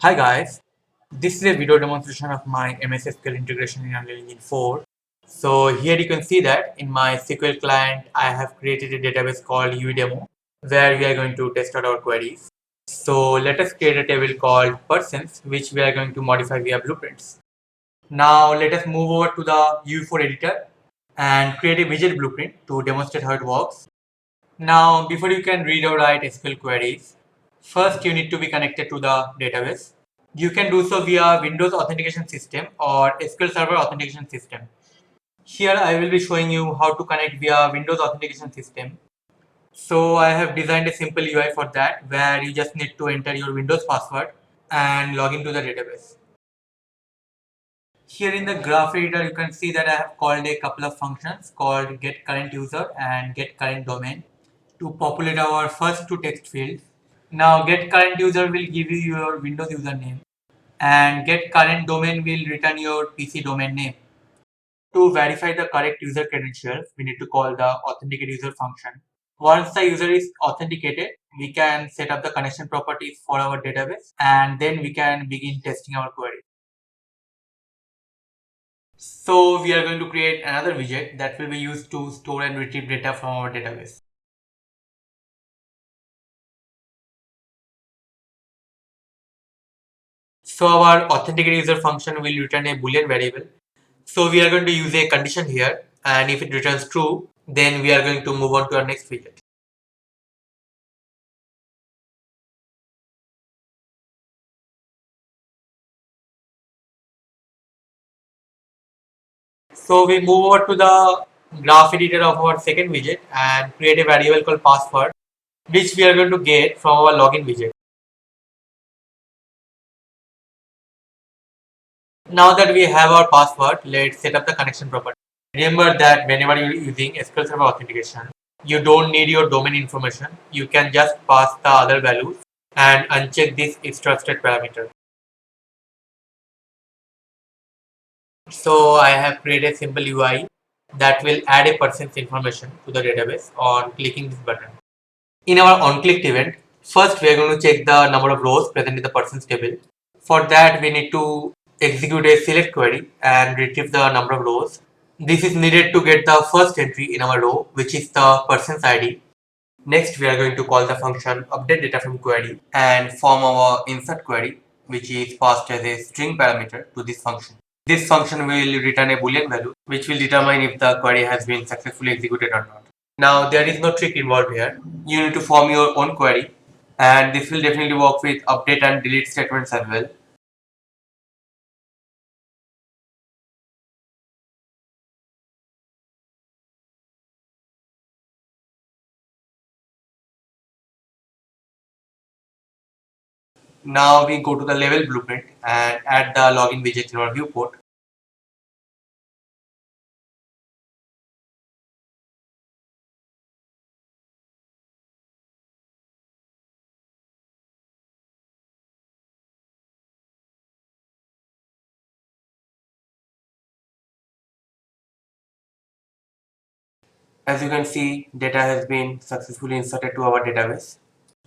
Hi guys, this is a video demonstration of my MS SQL integration in Unreal Engine 4. So here you can see that in my SQL client I have created a database called UDemo where we are going to test out our queries. So let us create a table called persons which we are going to modify via blueprints. Now let us move over to the UE4 editor and create a widget blueprint to demonstrate how it works. Now before you can read or write SQL queries, first you need to be connected to the database. You can do so via Windows Authentication System or SQL Server Authentication System. Here I will be showing you how to connect via Windows Authentication System. So I have designed a simple UI for that where you just need to enter your Windows password and log into the database. Here in the graph editor you can see that I have called a couple of functions called get current user and get current domain to populate our first two text fields. Now get current user will give you your Windows username and get current domain will return your PC domain name. To verify the correct user credentials, we need to call the authenticate user function. Once the user is authenticated, we can set up the connection properties for our database and then we can begin testing our query. So we are going to create another widget that will be used to store and retrieve data from our database. So our authenticate user function will return a boolean variable. So we are going to use a condition here, and if it returns true, then we are going to move on to our next widget. So we move over to the graph editor of our second widget and create a variable called password, which we are going to get from our login widget. Now that we have our password, let's set up the connection property. Remember that whenever you're using SQL Server authentication, you don't need your domain information. You can just pass the other values and uncheck this if trusted parameter. So I have created a simple UI that will add a person's information to the database on clicking this button. In our onClicked event, first we are going to check the number of rows present in the persons table. For that, we need to execute a select query and retrieve the number of rows. This is needed to get the first entry in our row, which is the person's ID. Next, we are going to call the function update data from query and form our insert query, which is passed as a string parameter to this function. This function will return a boolean value, which will determine if the query has been successfully executed or not. Now, there is no trick involved here. You need to form your own query, and this will definitely work with update and delete statements as well. Now we go to the level blueprint and add the login widget in our viewport. As you can see, data has been successfully inserted to our database.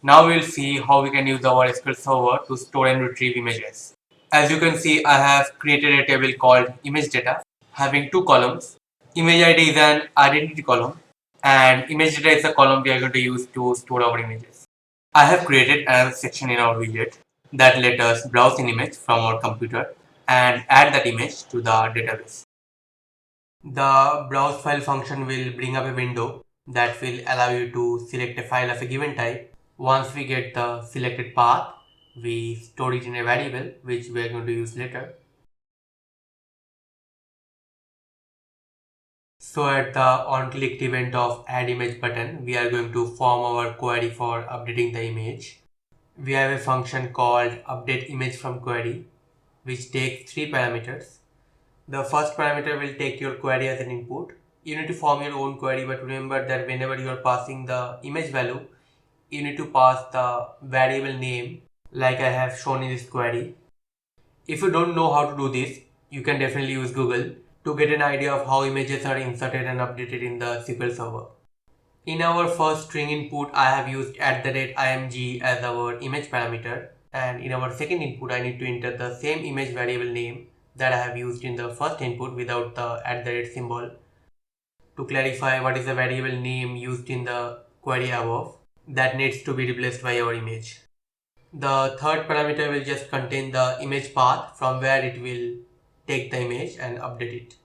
Now we'll see how we can use our SQL Server to store and retrieve images. As you can see, I have created a table called image data having two columns. Image ID is an identity column and image data is the column we are going to use to store our images. I have created another section in our widget that let us browse an image from our computer and add that image to the database. The browse file function will bring up a window that will allow you to select a file of a given type. Once we get the selected path, we store it in a variable which we are going to use later. So at the on-clicked event of add image button, we are going to form our query for updating the image. We have a function called update image from query which takes three parameters. The first parameter will take your query as an input. You need to form your own query, but remember that whenever you are passing the image value, you need to pass the variable name like I have shown in this query. If you don't know how to do this, you can definitely use Google to get an idea of how images are inserted and updated in the SQL Server. In our first string input, I have used @img as our image parameter. And in our second input, I need to enter the same image variable name that I have used in the first input without the @ symbol. To clarify, what is the variable name used in the query above that needs to be replaced by our image. The third parameter will just contain the image path from where it will take the image and update it.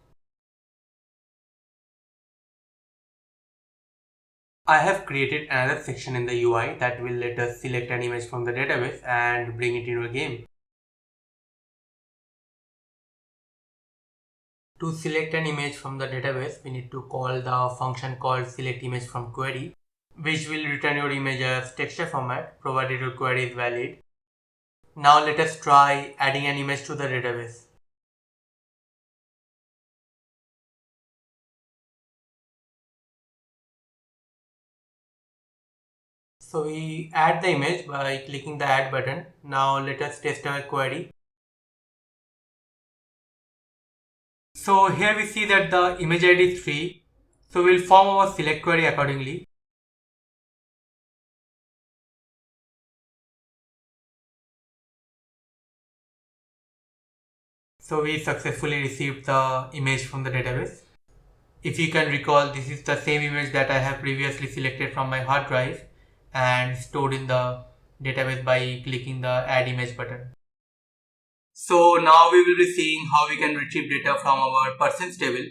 I have created another section in the UI that will let us select an image from the database and bring it into a game. To select an image from the database, we need to call the function called selectImageFromQuery, which will return your image as texture format provided your query is valid. Now let us try adding an image to the database. So we add the image by clicking the add button. Now let us test our query. So here we see that the image ID is 3. So we'll form our select query accordingly. So we successfully received the image from the database. If you can recall, this is the same image that I have previously selected from my hard drive and stored in the database by clicking the add image button. So now we will be seeing how we can retrieve data from our persons table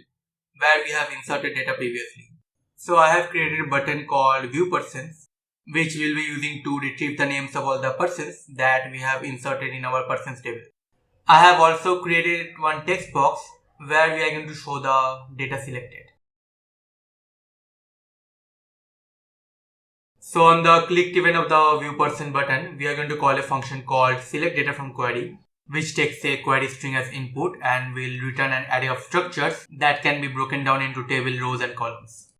where we have inserted data previously. So I have created a button called view persons, which we'll be using to retrieve the names of all the persons that we have inserted in our persons table. I have also created one text box where we are going to show the data selected. So on the clicked event of the view person button, we are going to call a function called select data from query, which takes a query string as input and will return an array of structures that can be broken down into table rows and columns.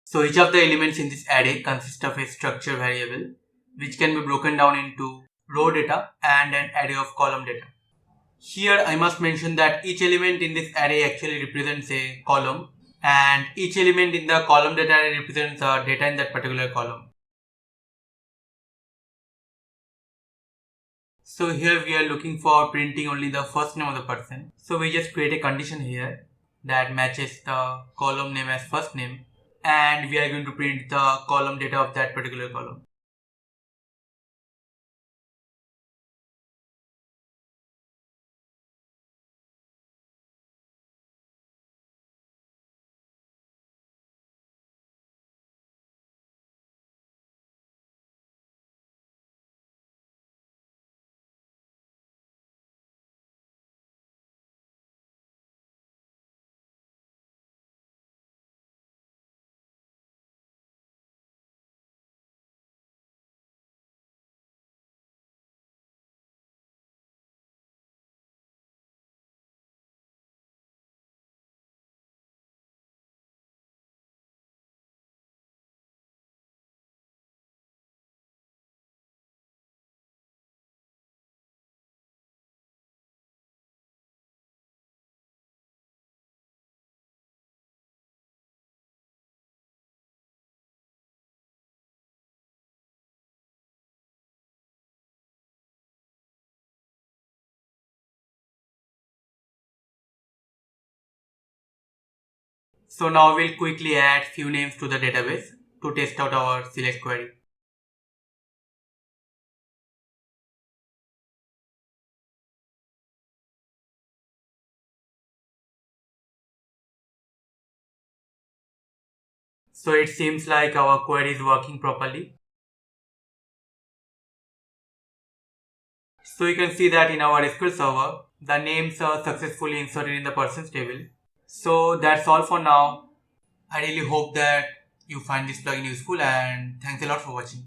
So each of the elements in this array consists of a structure variable, which can be broken down into row data and an array of column data. Here I must mention that each element in this array actually represents a column, and each element in the column data array represents data in that particular column. So here we are looking for printing only the first name of the person. So we just create a condition here that matches the column name as first name, and we are going to print the column data of that particular column. So now we'll quickly add few names to the database to test out our select query. So it seems like our query is working properly. So you can see that in our SQL server, the names are successfully inserted in the persons table. So that's all for now. I really hope that you find this plugin useful, and thanks a lot for watching.